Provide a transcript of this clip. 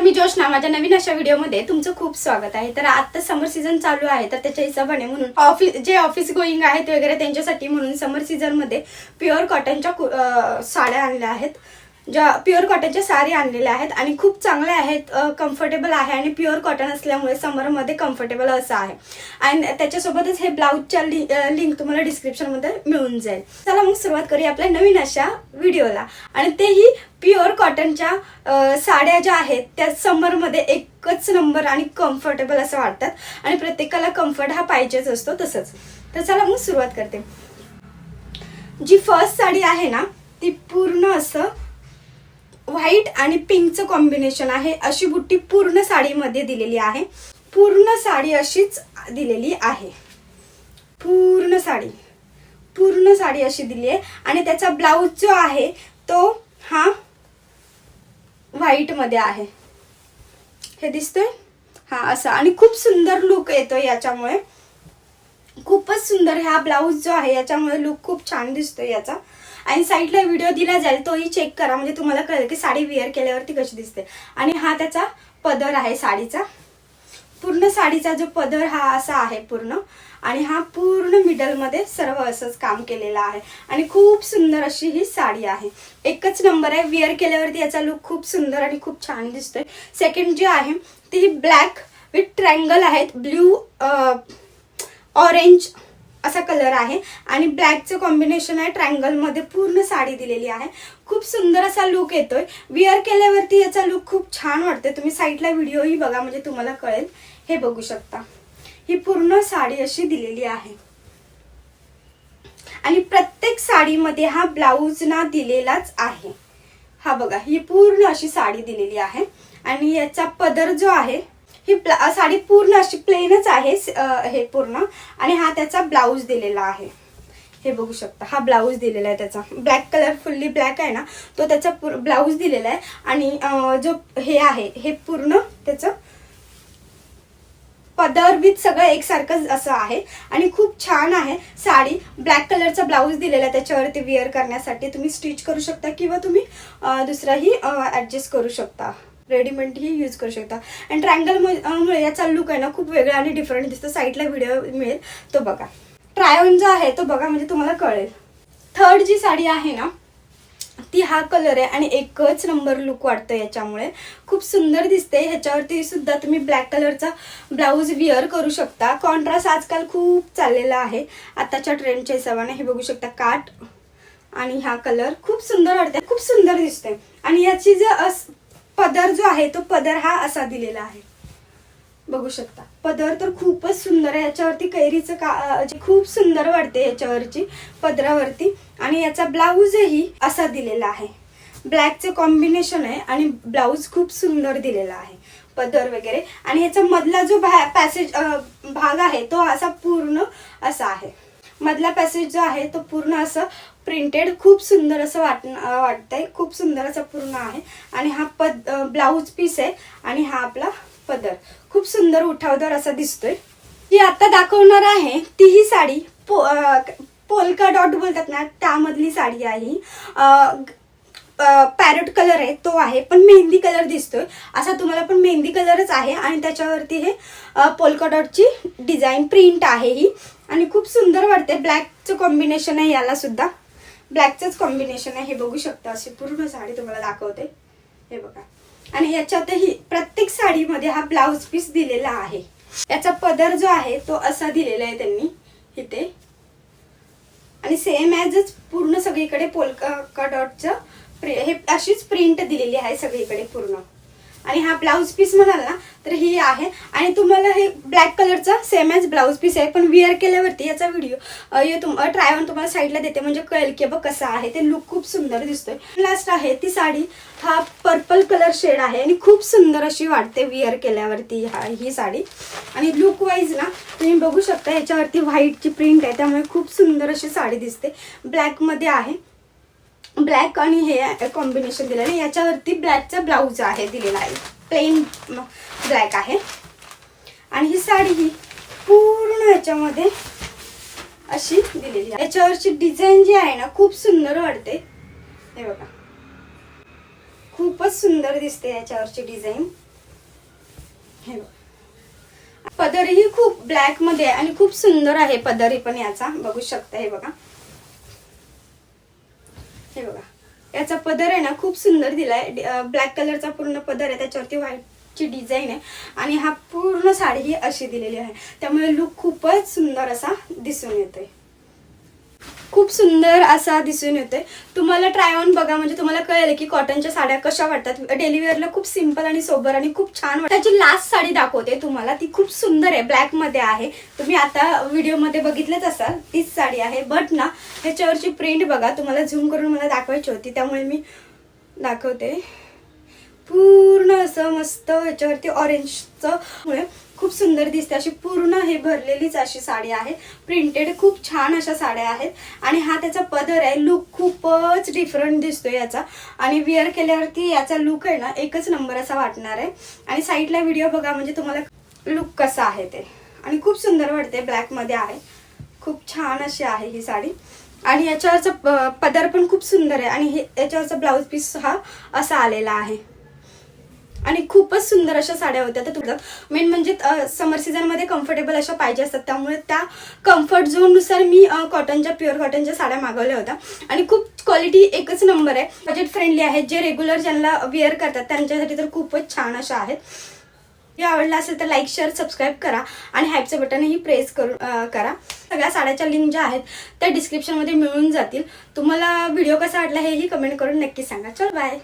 नमस्कार, मी जोशना. माझ्या नवीन अशा व्हिडिओमध्ये तुमचं खूप स्वागत आहे. तर आता समर सीझन चालू आहे, तर त्याच्या हिशोबाने म्हणून ऑफिस गोईंग आहेत वगैरे त्यांच्यासाठी म्हणून समर सीझन मध्ये प्युअर कॉटनच्या साड्या आणल्या आहेत. ज्या प्युअर कॉटनच्या साडी आणलेल्या आहेत आणि खूप चांगल्या आहेत, कम्फर्टेबल आहे आणि प्युअर कॉटन असल्यामुळे समरमध्ये कम्फर्टेबल असं आहे. आणि त्याच्यासोबतच हे ब्लाऊजच्या लिंक तुम्हाला डिस्क्रिप्शनमध्ये मिळून जाईल. चला मग सुरुवात करूया आपल्या नवीन अशा व्हिडिओला. आणि तेही प्युअर कॉटनच्या साड्या ज्या आहेत त्या समरमध्ये एकच नंबर आणि कम्फर्टेबल असं वाटतात आणि प्रत्येकाला कम्फर्ट हा पाहिजेच असतो तसंच. तर चला मग सुरुवात करते. जी फर्स्ट साडी आहे ना ती पूर्ण असं व्हाईट आणि पिंकचं कॉम्बिनेशन आहे. अशी बुट्टी पूर्ण साडीमध्ये दिलेली आहे. पूर्ण साडी अशीच दिलेली आहे. पूर्ण साडी अशी दिली आहे आणि त्याचा ब्लाऊज जो आहे तो हा व्हाईट मध्ये आहे. हे दिसतोय हा असा आणि खूप सुंदर लुक येतोय याच्यामुळे. खूपच सुंदर हा ब्लाऊज जो आहे याच्यामुळे लुक खूप छान दिसतोय याचा. आणि साईडला व्हिडिओ दिला जाईल तोही चेक करा म्हणजे तुम्हाला कळेल की साडी वेअर केल्यावरती कशी दिसते. आणि हा त्याचा पदर आहे साडीचा. पूर्ण साडीचा जो पदर हा असा आहे पूर्ण. आणि हा पूर्ण मिडल मध्ये सर्व असंच काम केलेलं आहे आणि खूप सुंदर अशी ही साडी आहे. एकच नंबर आहे. वेअर केल्यावरती याचा लुक खूप सुंदर आणि खूप छान दिसतोय. सेकंड जी आहे ती ब्लॅक विथ ट्रायंगल आहेत. ब्ल्यू ऑरेंज असा कलर आहे आणि ब्लॅकचं कॉम्बिनेशन आहे. ट्रायंगल मध्ये पूर्ण साडी दिलेली आहे. खूप सुंदर असा लुक येतोय. वेअर केल्यावरती याचा लुक खूप छान वाटतोय. तुम्ही साईडला व्हिडिओही बघा म्हणजे तुम्हाला कळेल. हे बघू शकता ही पूर्ण साडी अशी दिलेली आहे आणि प्रत्येक साडीमध्ये हा ब्लाऊज ना दिलेलाच आहे. हा बघा ही पूर्ण अशी साडी दिलेली आहे आणि याचा पदर जो आहे ही साडी पूर्ण अशी प्लेनच आहे हे पूर्ण. आणि हा त्याचा ब्लाऊज दिलेला आहे. हे बघू शकता हा ब्लाऊज दिलेला आहे त्याचा. ब्लॅक कलर फुल्ली ब्लॅक आहे ना तो त्याचा ब्लाऊज दिलेला आहे. आणि जो हे आहे हे पूर्ण त्याचं पदर विथ सगळं एकसारखं असं आहे आणि खूप छान आहे साडी. ब्लॅक कलरचा ब्लाऊज दिलेला आहे त्याच्यावरती वेअर करण्यासाठी. तुम्ही स्टिच करू शकता किंवा तुम्ही दुसराही ऍडजस्ट करू शकता. रेडीमेड ही यूज करू शकता. आणि ट्रायंगल मुळे याचा लुक आहे ना खूप वेगळा आणि डिफरंट दिसतो. साईडला व्हिडिओ मिळेल तो बघा. ट्राय जो आहे तो बघा म्हणजे तुम्हाला कळेल. थर्ड जी साडी आहे ना ती हा कलर आहे आणि एकच नंबर लुक वाटतं याच्यामुळे. खूप सुंदर दिसते. ह्याच्यावरती सुद्धा तुम्ही ब्लॅक कलरचा ब्लाऊज वेअर करू शकता. कॉन्ट्रास्ट आजकाल खूप चाललेला आहे आताच्या ट्रेंडच्या हिशोबाने. हे बघू शकता काट आणि हा कलर खूप सुंदर वाटते. खूप सुंदर दिसते. आणि याची जो पदर जो आहे तो पदर हा असा दिलेला आहे. बघू शकता पदर तर खूपच सुंदर आहे. याच्यावरती कैरीचं खूप सुंदर वाटते याच्यावरची पदरावरती. आणि याचा ब्लाऊजही असा दिलेला आहे. ब्लॅकचं कॉम्बिनेशन आहे आणि ब्लाऊज खूप सुंदर दिलेला आहे. पदर वगैरे आणि याचा मधला जो पॅसेज भाग आहे तो असा पूर्ण असा आहे. मधला पॅसेज जो आहे तो पूर्ण असं प्रिंटेड खूप सुंदर असं वाटतंय. खूप सुंदर असं पूर्ण आहे. आणि हा ब्लाऊज पीस आहे आणि हा आपला पदर खूप सुंदर उठावदार असा दिसतोय. जी आता दाखवणार आहे ती ही साडी पोल्का डॉट बोलतात ना त्यामधली साडी आहे. पॅरेट कलर आहे तो आहे पण मेहंदी कलर दिसतोय असा. तुम्हाला पण मेहंदी कलरच आहे आणि त्याच्यावरती हे पोल्का डॉटची डिझाईन प्रिंट आहे ही. आणि खूप सुंदर वाटते. ब्लॅकचं कॉम्बिनेशन आहे याला सुद्धा. ब्लॅकचंच कॉम्बिनेशन आहे. हे बघू शकता अशी पूर्ण साडी तुम्हाला दाखवते. हे बघा. आणि याच्यातही प्रत्येक साडीमध्ये हा ब्लाऊज पीस दिलेला आहे. याचा पदर जो आहे तो असा दिलेला आहे त्यांनी इथे. आणि सेम ॲजच पूर्ण सगळीकडे पोल्का डॉटचं हे अशीच प्रिंट दिलेली आहे सगळीकडे पूर्ण. आणि हा ब्लाऊज पीस म्हणाल ना तर ही आहे. आणि तुम्हाला हे ब्लॅक कलरचा सेम ॲज ब्लाऊज पीस आहे पण वेअर केल्यावरती याचा व्हिडिओ ट्राय ऑन तुम्हाला साईडला देते म्हणजे कळेल की बघ कसं आहे ते. लुक खूप सुंदर दिसतोय. लास्ट आहे ती साडी हा पर्पल कलर शेड आहे आणि खूप सुंदर अशी वाटते वेअर केल्यावरती ही साडी. आणि लुक वाईज ना तुम्ही बघू शकता याच्यावरती व्हाईटची प्रिंट आहे त्यामुळे खूप सुंदर अशी साडी दिसते. ब्लॅक मध्ये आहे. ब्लॅक आणि हे कॉम्बिनेशन दिलेलं आहे. याच्यावरती ब्लॅकचा ब्लाऊज आहे दिलेला आहे. प्लेन ब्लॅक आहे. आणि ही साडी ही पूर्ण याच्यामध्ये अशी दिलेली आहे. याच्यावरची डिझाईन जी आहे ना खूप सुंदर वाटते. हे बघा खूपच सुंदर दिसते याच्यावरची डिझाईन. हे बघा, पदरही खूप ब्लॅक मध्ये आहे आणि खूप सुंदर आहे पदरही पण याचा, बघू शकता. हे बघा, हे बघा, याचा पदर आहे ना खूप सुंदर दिलाय. ब्लॅक कलरचा पूर्ण पदर आहे, त्याच्यावरती व्हाईटची डिझाईन आहे आणि हा पूर्ण साडी ही अशी दिलेली आहे, त्यामुळे लुक खूपच सुंदर असा दिसून येतोय. खूप सुंदर असा दिसून येतोय. तुम्हाला ट्राय ऑन बघा, म्हणजे तुम्हाला कळेल की कॉटनच्या साड्या कशा वाटतात. डेली वेअरला खूप सिंपल आणि सोबर आणि खूप छान वाटतात. त्याची लास्ट साडी दाखवते तुम्हाला, ती खूप सुंदर आहे, ब्लॅक मध्ये आहे. तुम्ही आता व्हिडिओ मध्ये बघितलंच असाल, तीच साडी आहे. बट ना ह्याच्यावरची प्रिंट बघा, तुम्हाला झूम करून मला दाखवायची होती, त्यामुळे मी दाखवते. पूर्ण असं मस्त याच्यावरती ऑरेंजचं मुळे खूप सुंदर दिसते. अशी पूर्ण हे भरलेलीच अशी साडी आहे, प्रिंटेड. खूप छान अशा साड्या आहेत आणि हा त्याचा पदर आहे. लुक खूपच डिफरंट दिसतोय याचा आणि वेअर केल्यावरती याचा लुक आहे ना एकच नंबर असा वाटणार आहे. आणि साईडला व्हिडिओ बघा, म्हणजे तुम्हाला लुक कसा आहे ते. आणि खूप सुंदर वाटते, ब्लॅक मध्ये आहे. खूप छान अशी आहे ही साडी आणि याच्यावरचा पदर पण खूप सुंदर आहे आणि याच्यावरचा ब्लाऊज पीस हा असा आलेला आहे. आणि खूपच सुंदर अशा साड्या होत्या. तर तुझं मेन म्हणजे समर सीझन मध्ये कम्फर्टेबल अशा पाहिजे असतात, त्यामुळे त्या कम्फर्ट झोन नुसार मी कॉटनच्या, प्युअर कॉटनच्या साड्या मागवल्या होत्या आणि खूप क्वालिटी एकच नंबर आहे. बजेट फ्रेंडली आहेत. जे रेग्युलर ज्यांना वेअर करतात त्यांच्यासाठी तर खूपच छान अशा आहेत. हे आवडलं असेल तर लाईक, शेअर, सबस्क्राईब करा आणि हाईपचं बटनही प्रेस करून करा. सगळ्या साड्याच्या लिंक ज्या आहेत त्या डिस्क्रिप्शनमध्ये मिळून जातील. तुम्हाला व्हिडिओ कसा वाटला हेही कमेंट करून नक्की सांगा. चल बाय.